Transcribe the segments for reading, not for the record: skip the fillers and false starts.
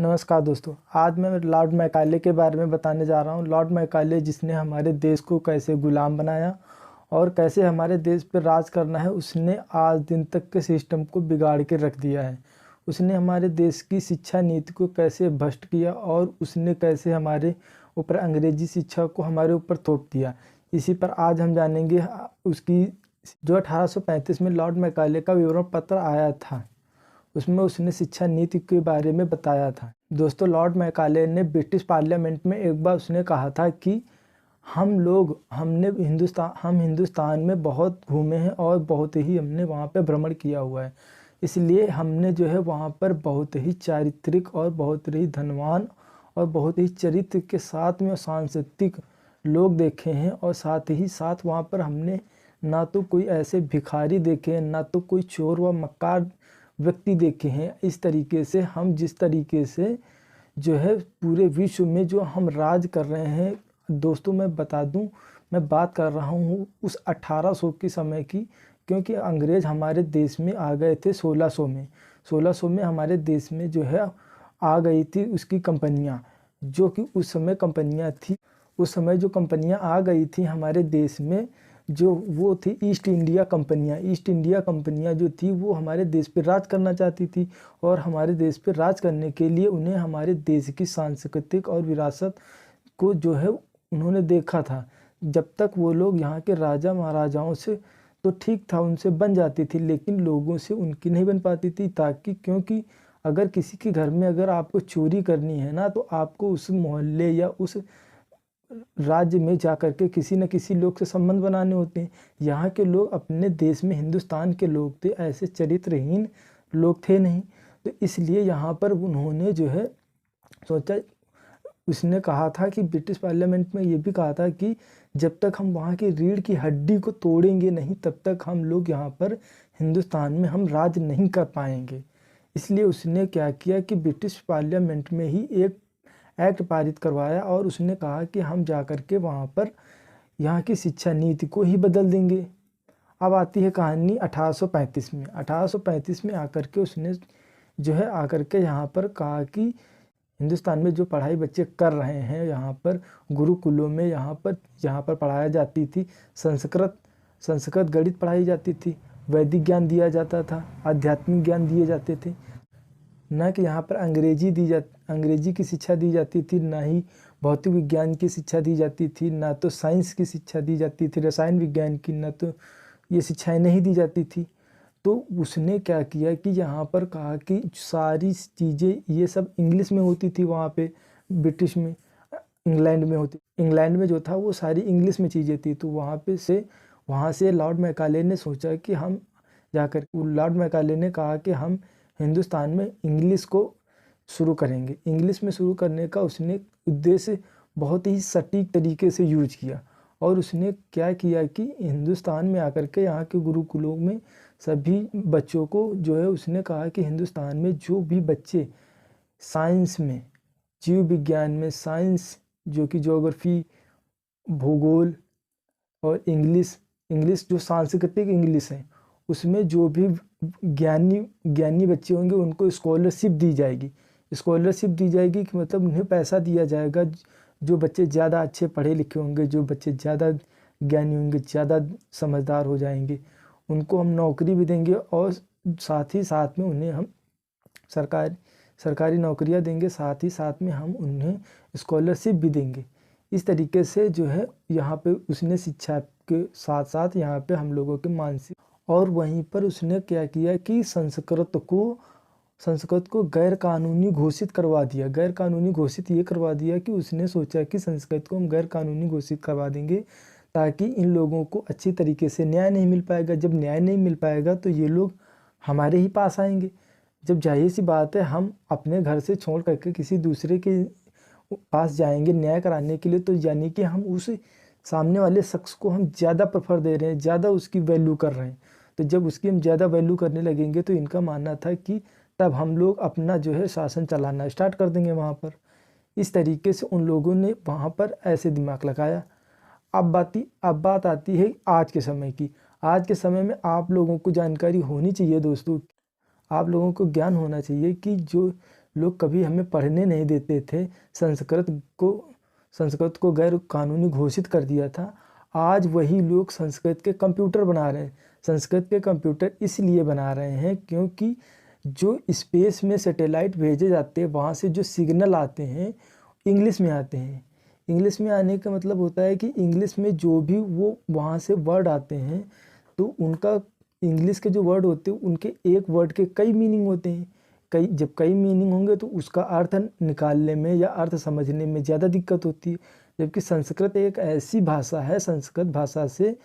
नमस्कार दोस्तों, आज मैं लॉर्ड मैकाले के बारे में बताने जा रहा हूँ। लॉर्ड मैकाले जिसने हमारे देश को कैसे गुलाम बनाया और कैसे हमारे देश पर राज करना है, उसने आज दिन तक के सिस्टम को बिगाड़ के रख दिया है। उसने हमारे देश की शिक्षा नीति को कैसे भ्रष्ट किया और उसने कैसे हमारे ऊपर अंग्रेजी शिक्षा को हमारे ऊपर थोप दिया। इसी पर आज हम जानेंगे उसकी जो 1835 में लॉर्ड मैकाले का विवरण पत्र आया था, उसमें उसने शिक्षा नीति के बारे में बताया था। दोस्तों, लॉर्ड मैकाले ने ब्रिटिश पार्लियामेंट में एक बार उसने कहा था कि हम हिंदुस्तान में बहुत घूमे हैं और बहुत ही हमने वहाँ पे भ्रमण किया हुआ है, इसलिए हमने जो है वहाँ पर बहुत ही चारित्रिक और बहुत ही धनवान और बहुत ही चरित्र के साथ में सांस्कृतिक लोग देखे हैं। और साथ ही साथ वहाँ पर हमने ना तो कोई ऐसे भिखारी देखे हैं, ना तो कोई चोर व मक्कार व्यक्ति देखे हैं। इस तरीके से हम जिस तरीके से जो है पूरे विश्व में जो हम राज कर रहे हैं, दोस्तों मैं बता दूं, मैं बात कर रहा हूं उस 1800 के समय की, क्योंकि अंग्रेज़ हमारे देश में आ गए थे 1600 में हमारे देश में जो है आ गई थी उसकी कंपनियां, जो कि उस समय कंपनियां थी। उस समय जो कंपनियां आ गई थी हमारे देश में, जो वो थी ईस्ट इंडिया कंपनियां जो थी वो हमारे देश पे राज करना चाहती थी। और हमारे देश पे राज करने के लिए उन्हें हमारे देश की सांस्कृतिक और विरासत को जो है उन्होंने देखा था। जब तक वो लोग यहाँ के राजा महाराजाओं से तो ठीक था, उनसे बन जाती थी, लेकिन लोगों से उनकी नहीं बन पाती थी। ताकि क्योंकि अगर किसी के घर में अगर आपको चोरी करनी है ना, तो आपको उस मोहल्ले या उस राज्य में जाकर के किसी न किसी लोग से संबंध बनाने होते हैं। यहाँ के लोग अपने देश में हिंदुस्तान के लोग थे, ऐसे चरित्रहीन लोग थे नहीं। तो इसलिए यहाँ पर उन्होंने जो है सोचा, उसने कहा था कि ब्रिटिश पार्लियामेंट में ये भी कहा था कि जब तक हम वहाँ की रीढ़ की हड्डी को तोड़ेंगे नहीं, तब तक हम लोग यहाँ पर हिंदुस्तान में हम राज नहीं कर पाएंगे। इसलिए उसने क्या किया कि ब्रिटिश पार्लियामेंट में ही एक एक्ट पारित करवाया और उसने कहा कि हम जाकर के वहाँ पर यहाँ की शिक्षा नीति को ही बदल देंगे। अब आती है कहानी 1835 में आकर के उसने जो है आकर के यहाँ पर कहा कि हिंदुस्तान में जो पढ़ाई बच्चे कर रहे हैं, यहाँ पर गुरुकुलों में यहाँ पर पढ़ाया जाती थी संस्कृत गणित पढ़ाई जाती थी, वैदिक ज्ञान दिया जाता था, आध्यात्मिक ज्ञान दिए जाते थे। न कि यहाँ पर अंग्रेजी की शिक्षा दी जाती थी, ना ही भौतिक विज्ञान की शिक्षा दी जाती थी, ना तो साइंस की शिक्षा दी जाती थी, रसायन विज्ञान की, ना तो ये शिक्षाएं नहीं दी जाती थी। तो उसने क्या किया कि यहाँ पर कहा कि सारी चीज़ें ये सब इंग्लिश में होती थी। वहाँ पे ब्रिटिश में, इंग्लैंड में जो था वो सारी इंग्लिश में चीज़ें थी। तो वहाँ से लॉर्ड मैकाले ने सोचा कि हम जाकर, लॉर्ड मैकाले ने कहा कि हम हिंदुस्तान में इंग्लिश को शुरू करेंगे। इंग्लिश में शुरू करने का उसने उद्देश्य बहुत ही सटीक तरीके से यूज किया। और उसने क्या किया कि हिंदुस्तान में आकर के यहाँ के गुरुकुलों में सभी बच्चों को जो है उसने कहा कि हिंदुस्तान में जो भी बच्चे साइंस में, जीव विज्ञान में, साइंस जो कि ज्योग्राफी, भूगोल और इंग्लिश जो सांस्कृतिक इंग्लिश है, उसमें जो भी ज्ञानी बच्चे होंगे उनको स्कॉलरशिप दी जाएगी कि मतलब उन्हें पैसा दिया जाएगा। जो बच्चे ज़्यादा अच्छे पढ़े लिखे होंगे, जो बच्चे ज़्यादा ज्ञानी होंगे, ज़्यादा समझदार हो जाएंगे, उनको हम नौकरी भी देंगे और साथ ही साथ में उन्हें हम सरकारी नौकरियां देंगे, साथ ही साथ में हम उन्हें स्कॉलरशिप भी देंगे। इस तरीके से जो है यहाँ पे उसने शिक्षा के साथ साथ यहाँ पे हम लोगों के मानसिक, और वहीं पर उसने क्या किया कि संस्कृत को गैर कानूनी घोषित करवा दिया। गैर कानूनी घोषित ये करवा दिया कि उसने सोचा कि संस्कृत को हम गैर कानूनी घोषित करवा देंगे ताकि इन लोगों को अच्छी तरीके से न्याय नहीं मिल पाएगा। जब न्याय नहीं मिल पाएगा तो ये लोग हमारे ही पास आएंगे। जब जाहिर सी बात है हम अपने घर से छोड़ करके किसी दूसरे के पास जाएंगे न्याय कराने के लिए, तो यानी कि हम उस सामने वाले शख्स को हम ज़्यादा प्रेफर दे रहे हैं, ज़्यादा उसकी वैल्यू कर रहे हैं। तो जब उसकी हम ज़्यादा वैल्यू करने लगेंगे तो इनका मानना था कि तब हम लोग अपना जो है शासन चलाना स्टार्ट कर देंगे वहाँ पर। इस तरीके से उन लोगों ने वहाँ पर ऐसे दिमाग लगाया। अब बात आती है आज के समय की। आज के समय में आप लोगों को जानकारी होनी चाहिए दोस्तों, आप लोगों को ज्ञान होना चाहिए कि जो लोग कभी हमें पढ़ने नहीं देते थे, संस्कृत को गैर कानूनी घोषित कर दिया था। आज वही लोग संस्कृत के कंप्यूटर बना रहे हैं। संस्कृत के कंप्यूटर इसलिए बना रहे हैं क्योंकि जो स्पेस में सैटेलाइट भेजे जाते हैं वहाँ से जो सिग्नल आते हैं इंग्लिश में आते हैं। इंग्लिश में आने का मतलब होता है कि इंग्लिश में जो भी वो वहाँ से वर्ड आते हैं तो उनका इंग्लिश के जो वर्ड होते हैं उनके एक वर्ड के कई मीनिंग होते हैं। जब कई मीनिंग होंगे तो उसका अर्थ निकालने में या अर्थ समझने में ज़्यादा दिक्कत होती है। जबकि संस्कृत एक ऐसी भाषा है, संस्कृत भाषा से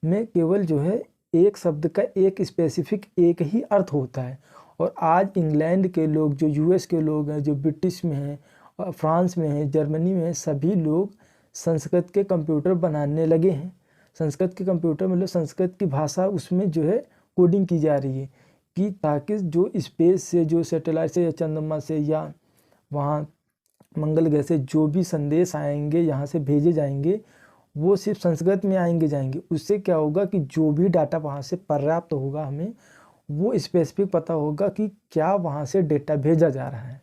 में केवल जो है एक शब्द का एक स्पेसिफिक एक ही अर्थ होता है। और आज इंग्लैंड के लोग, जो यूएस के लोग हैं, जो ब्रिटिश में हैं, फ्रांस में हैं, जर्मनी में हैं, सभी लोग संस्कृत के कंप्यूटर बनाने लगे हैं। संस्कृत के कंप्यूटर मतलब संस्कृत की भाषा उसमें जो है कोडिंग की जा रही है कि ताकि जो स्पेस से, जो सैटेलाइट से या चंद्रमा से या वहाँ मंगल ग्रह से जो भी संदेश आएंगे, यहाँ से भेजे जाएंगे, वो सिर्फ संस्कृत में आएंगे जाएंगे। उससे क्या होगा कि जो भी डाटा वहाँ से पर्याप्त होगा, हमें वो स्पेसिफिक पता होगा कि क्या वहाँ से डेटा भेजा जा रहा है।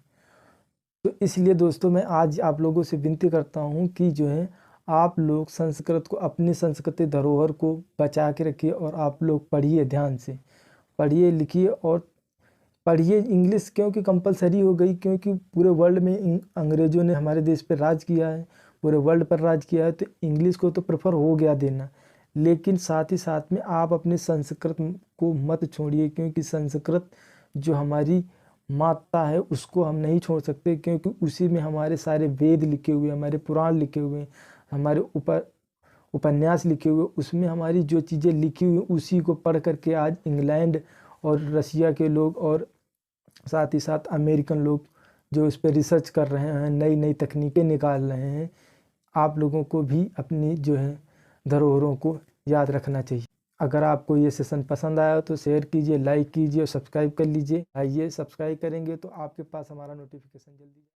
तो इसलिए दोस्तों मैं आज आप लोगों से विनती करता हूँ कि जो है आप लोग संस्कृत को, अपनी संस्कृति धरोहर को बचा के रखिए और आप लोग पढ़िए, ध्यान से पढ़िए लिखिए और पढ़िए इंग्लिश क्योंकि कंपलसरी हो गई, क्योंकि पूरे वर्ल्ड में अंग्रेज़ों ने हमारे देश पर राज किया है, पूरे वर्ल्ड पर राज किया है, तो इंग्लिश को तो प्रेफर हो गया देना। लेकिन साथ ही साथ में आप अपनी संस्कृत को मत छोड़िए, क्योंकि संस्कृत जो हमारी माता है उसको हम नहीं छोड़ सकते, क्योंकि उसी में हमारे सारे वेद लिखे हुए, हमारे पुराण लिखे हुए, हमारे उपन्यास लिखे हुए, उसमें हमारी जो चीज़ें लिखी हुई उसी को पढ़ करके आज इंग्लैंड और रशिया के लोग और साथ ही साथ अमेरिकन लोग जो इस पर रिसर्च कर रहे हैं, नई नई तकनीकें निकाल रहे हैं। आप लोगों को भी अपनी जो है धरोहरों को याद रखना चाहिए। अगर आपको ये सेशन पसंद आया तो शेयर कीजिए, लाइक कीजिए और सब्सक्राइब कर लीजिए। आइए, सब्सक्राइब करेंगे तो आपके पास हमारा नोटिफिकेशन जल्दी